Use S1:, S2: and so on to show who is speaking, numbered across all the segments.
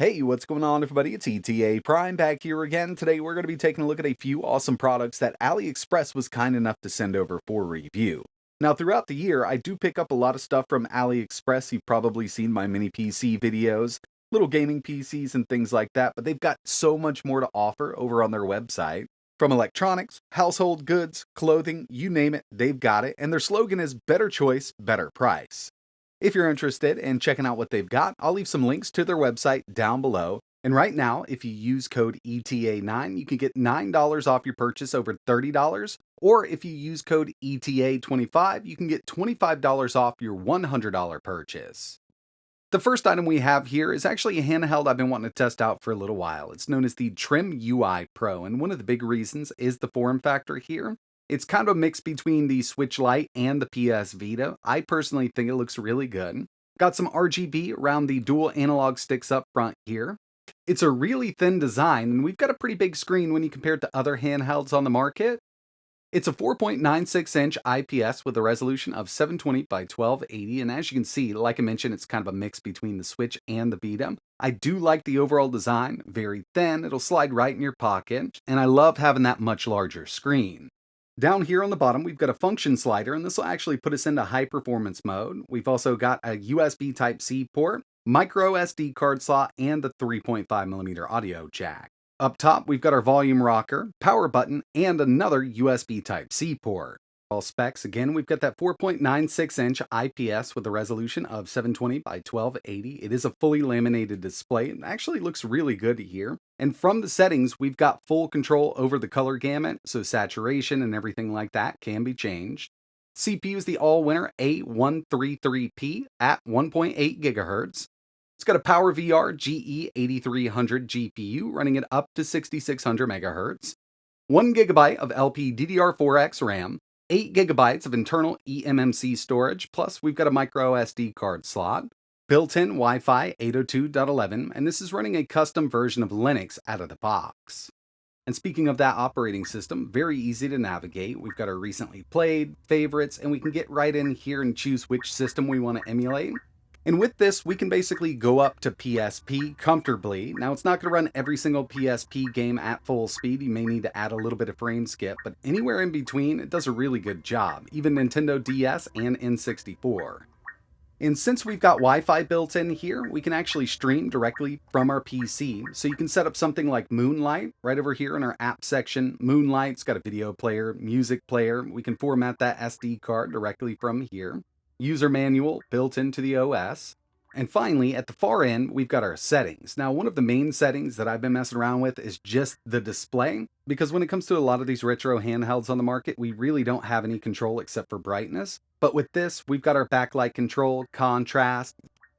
S1: Hey, what's going on, everybody? It's ETAPRIME back here again. Today, we're going to be taking a look at a few awesome products that AliExpress was kind enough to send over for review. Now, throughout the year, I do pick up a lot of stuff from AliExpress. You've probably seen my mini PC videos, little gaming PCs, and things like that, but they've got so much more to offer over on their website. From electronics, household goods, clothing, you name it, they've got it, and their slogan is better choice, better price. If you're interested in checking out what they've got, I'll leave some links to their website down below. And right now, if you use code ETA9, you can get $9 off your purchase over $30. Or if you use code ETA25, you can get $25 off your $100 purchase. The first item we have here is actually a handheld I've been wanting to test out for a little while. It's known as the TrimUI Pro, and one of the big reasons is the form factor here. It's kind of a mix between the Switch Lite and the PS Vita. I personally think it looks really good. Got some RGB around the dual analog sticks up front here. It's a really thin design, and we've got a pretty big screen when you compare it to other handhelds on the market. It's a 4.96-inch IPS with a resolution of 720 by 1280, and as you can see, like I mentioned, it's kind of a mix between the Switch and the Vita. I do like the overall design, very thin, it'll slide right in your pocket, and I love having that much larger screen. Down here on the bottom, we've got a function slider, and this will actually put us into high performance mode. We've also got a USB Type-C port, micro SD card slot, and the 3.5mm audio jack. Up top, we've got our volume rocker, power button, and another USB Type-C port. All specs, again, we've got that 4.96-inch IPS with a resolution of 720 by 1280. It is a fully laminated display. It actually looks really good here. And from the settings, we've got full control over the color gamut, so saturation and everything like that can be changed. CPU is the all-winner A133P at 1.8 GHz. It's got a PowerVR GE8300 GPU running it up to 6600 MHz, 1 GB of LPDDR4X RAM, 8 GB of internal eMMC storage, plus we've got a micro SD card slot, built-in Wi-Fi 802.11, and this is running a custom version of Linux out of the box. And speaking of that operating system, very easy to navigate. We've got our recently played, favorites, and we can get right in here and choose which system we want to emulate. And with this, we can basically go up to PSP comfortably. Now, it's not going to run every single PSP game at full speed. You may need to add a little bit of frame skip, but anywhere in between, it does a really good job. Even Nintendo DS and N64. And since we've got Wi-Fi built in here, we can actually stream directly from our PC. So you can set up something like Moonlight right over here in our app section. Moonlight's got a video player, music player. We can format that SD card directly from here. User manual built into the OS. And finally, at the far end, we've got our settings. Now, one of the main settings that I've been messing around with is just the display, because when it comes to a lot of these retro handhelds on the market, we really don't have any control except for brightness. But with this, we've got our backlight control, contrast,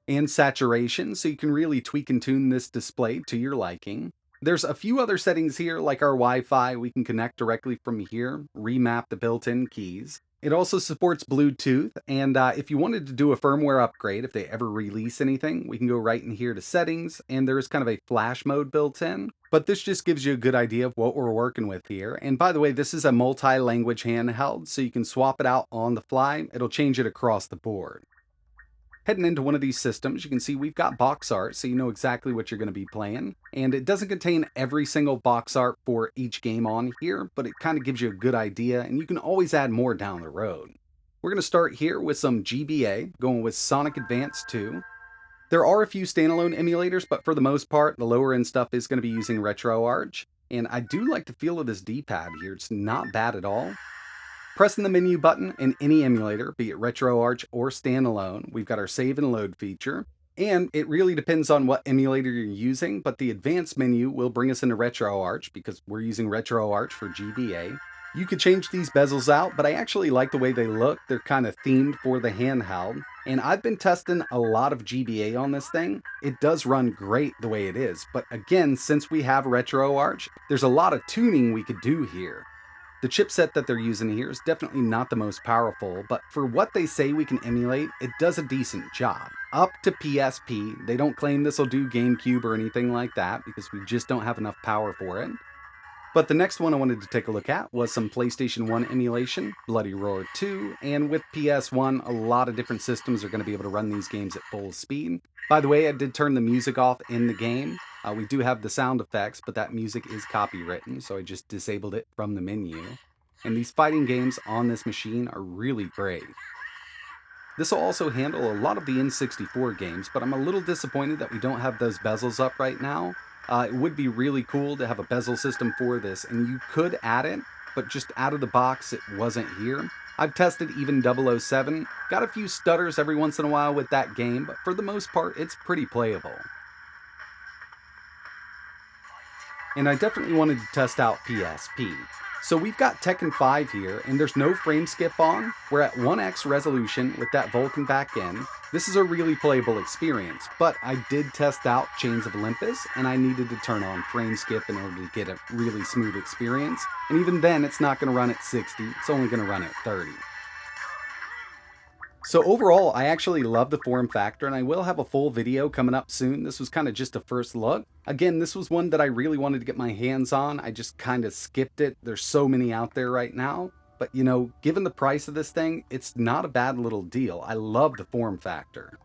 S1: and saturation, so you can really tweak and tune this display to your liking. There's a few other settings here, like our Wi-Fi. We can connect directly from here, remap the built-in keys. It also supports Bluetooth, and if you wanted to do a firmware upgrade, if they ever release anything, we can go right in here to settings, and there's kind of a flash mode built in. But this just gives you a good idea of what we're working with here. And by the way, this is a multi-language handheld, so you can swap it out on the fly. It'll change it across the board. Heading into one of these systems, you can see we've got box art, so you know exactly what you're going to be playing. And it doesn't contain every single box art for each game on here, but it kind of gives you a good idea, and you can always add more down the road. We're going to start here with some GBA, going with Sonic Advance 2. There are a few standalone emulators, but for the most part, the lower end stuff is going to be using RetroArch. And I do like the feel of this D-pad here. It's not bad at all. Pressing the menu button in any emulator, be it RetroArch or standalone, we've got our save and load feature. And it really depends on what emulator you're using, but the advanced menu will bring us into RetroArch because we're using RetroArch for GBA. You could change these bezels out, but I actually like the way they look. They're kind of themed for the handheld. And I've been testing a lot of GBA on this thing. It does run great the way it is, but again, since we have RetroArch, there's a lot of tuning we could do here. The chipset that they're using here is definitely not the most powerful, but for what they say we can emulate, it does a decent job. Up to PSP, they don't claim this will do GameCube or anything like that because we just don't have enough power for it. But the next one I wanted to take a look at was some PlayStation 1 emulation, Bloody Roar 2, and with PS1, a lot of different systems are going to be able to run these games at full speed. By the way, I did turn the music off in the game. We do have the sound effects, but that music is copywritten, so I just disabled it from the menu. And these fighting games on this machine are really great. This will also handle a lot of the N64 games, but I'm a little disappointed that we don't have those bezels up right now. It would be really cool to have a bezel system for this, and you could add it, but just out of the box, it wasn't here. I've tested even 007, got a few stutters every once in a while with that game, but for the most part, it's pretty playable. And I definitely wanted to test out PSP. So we've got Tekken 5 here, and there's no frame skip on. We're at 1x resolution with that Vulcan back end. This is a really playable experience, but I did test out Chains of Olympus, and I needed to turn on frame skip in order to get a really smooth experience. And even then, it's not going to run at 60, it's only going to run at 30. So overall, I actually love the form factor, and I will have a full video coming up soon. This was kind of just a first look. Again, this was one that I really wanted to get my hands on. I just kind of skipped it. There's so many out there right now. But you know, given the price of this thing, it's not a bad little deal. I love the form factor.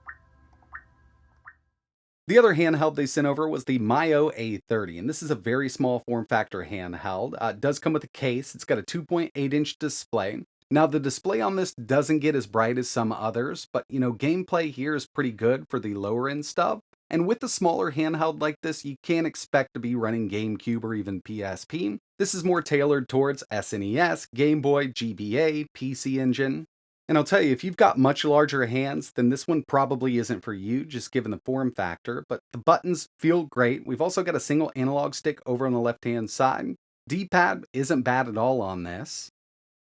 S1: The other handheld they sent over was the Miyoo A30, and this is a very small form factor handheld. It does come with a case. It's got a 2.8-inch display. Now, the display on this doesn't get as bright as some others, but you know, gameplay here is pretty good for the lower end stuff. And with a smaller handheld like this, you can't expect to be running GameCube or even PSP. This is more tailored towards SNES, Game Boy, GBA, PC Engine. And I'll tell you, if you've got much larger hands, then this one probably isn't for you, just given the form factor, but the buttons feel great. We've also got a single analog stick over on the left-hand side. D-pad isn't bad at all on this.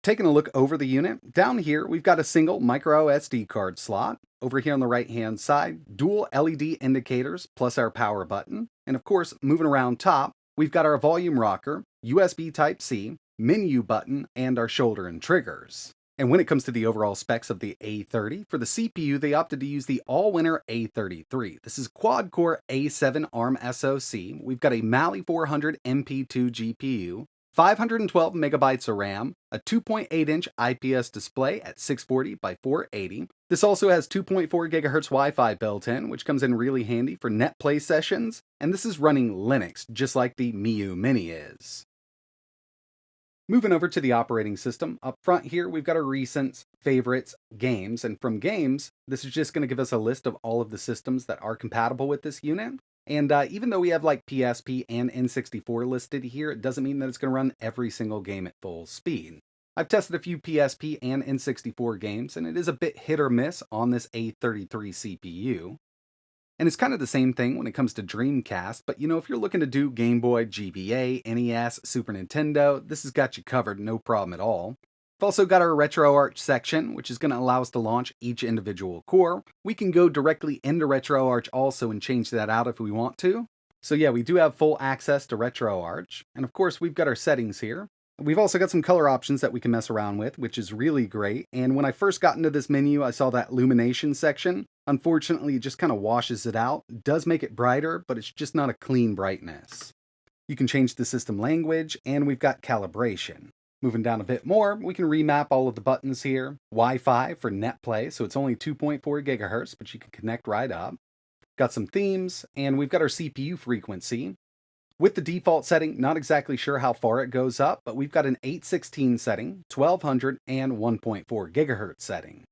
S1: Taking a look over the unit, down here we've got a single micro SD card slot. Over here on the right hand side, dual LED indicators plus our power button. And of course, moving around top, we've got our volume rocker, USB Type-C, menu button, and our shoulder and triggers. And when it comes to the overall specs of the A30, for the CPU, they opted to use the all-winner A33. This is quad-core A7 ARM SoC. We've got a Mali 400 MP2 GPU, 512 megabytes of RAM, a 2.8-inch IPS display at 640 by 480. This also has 2.4 GHz Wi-Fi built in, which comes in really handy for net play sessions, and this is running Linux, just like the Miyoo Mini is. Moving over to the operating system, up front here we've got our recents, favorites, games, and from games, this is just going to give us a list of all of the systems that are compatible with this unit. And even though we have like PSP and N64 listed here, it doesn't mean that it's going to run every single game at full speed. I've tested a few PSP and N64 games, and it is a bit hit or miss on this A33 CPU. And it's kind of the same thing when it comes to Dreamcast, but you know, if you're looking to do Game Boy, GBA, NES, Super Nintendo, this has got you covered, no problem at all. We've also got our RetroArch section, which is going to allow us to launch each individual core. We can go directly into RetroArch also and change that out if we want to. So yeah, we do have full access to RetroArch. And of course, we've got our settings here. We've also got some color options that we can mess around with, which is really great. And when I first got into this menu, I saw that illumination section. Unfortunately, it just kind of washes it out. It does make it brighter, but it's just not a clean brightness. You can change the system language, and we've got calibration. Moving down a bit more, we can remap all of the buttons here. Wi-Fi for net play, so it's only 2.4 gigahertz, but you can connect right up. Got some themes, and we've got our CPU frequency. With the default setting, not exactly sure how far it goes up, but we've got an 816 setting, 1200, and 1.4 gigahertz setting.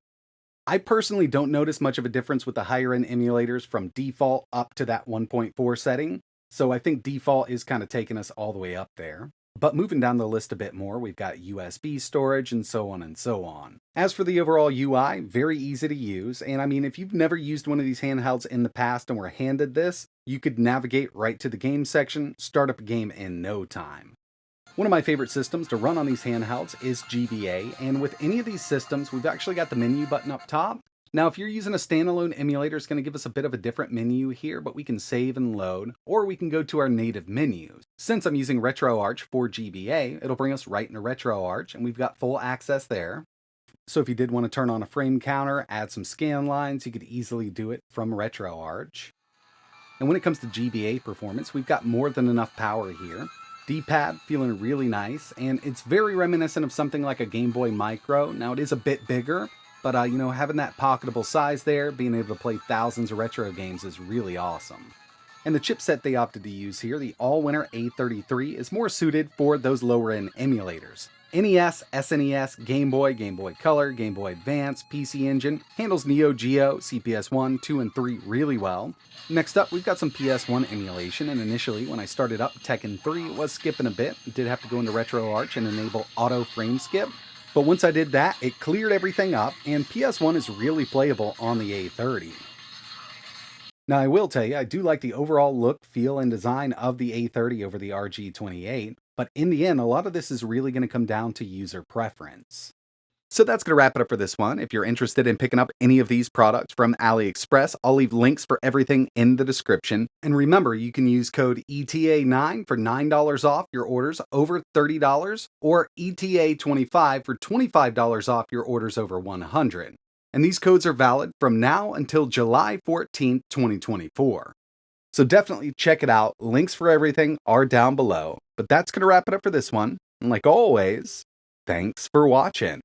S1: I personally don't notice much of a difference with the higher end emulators from default up to that 1.4 setting, so I think default is kind of taking us all the way up there. But moving down the list a bit more, we've got USB storage and so on and so on. As for the overall UI, very easy to use. And I mean, if you've never used one of these handhelds in the past and were handed this, you could navigate right to the game section, start up a game in no time. One of my favorite systems to run on these handhelds is GBA. And with any of these systems, we've actually got the menu button up top. Now, if you're using a standalone emulator, it's going to give us a bit of a different menu here, but we can save and load, or we can go to our native menus. Since I'm using RetroArch for GBA, it'll bring us right into RetroArch, and we've got full access there. So if you did want to turn on a frame counter, add some scan lines, you could easily do it from RetroArch. And when it comes to GBA performance, we've got more than enough power here. D-pad feeling really nice, and it's very reminiscent of something like a Game Boy Micro. Now it is a bit bigger, but having that pocketable size there, being able to play thousands of retro games is really awesome. And the chipset they opted to use here, the All-Winner A33, is more suited for those lower-end emulators. NES, SNES, Game Boy, Game Boy Color, Game Boy Advance, PC Engine, handles Neo Geo, CPS 1, 2, and 3 really well. Next up, we've got some PS1 emulation, and initially when I started up Tekken 3, it was skipping a bit. It did have to go into RetroArch and enable auto frame skip, but once I did that, it cleared everything up, and PS1 is really playable on the A30. Now, I will tell you, I do like the overall look, feel, and design of the A30 over the RG28, but in the end, a lot of this is really going to come down to user preference. So that's going to wrap it up for this one. If you're interested in picking up any of these products from AliExpress, I'll leave links for everything in the description. And remember, you can use code ETA9 for $9 off your orders over $30 or ETA25 for $25 off your orders over $100. And these codes are valid from now until July 14th, 2024. So definitely check it out. Links for everything are down below. But that's going to wrap it up for this one. And like always, thanks for watching.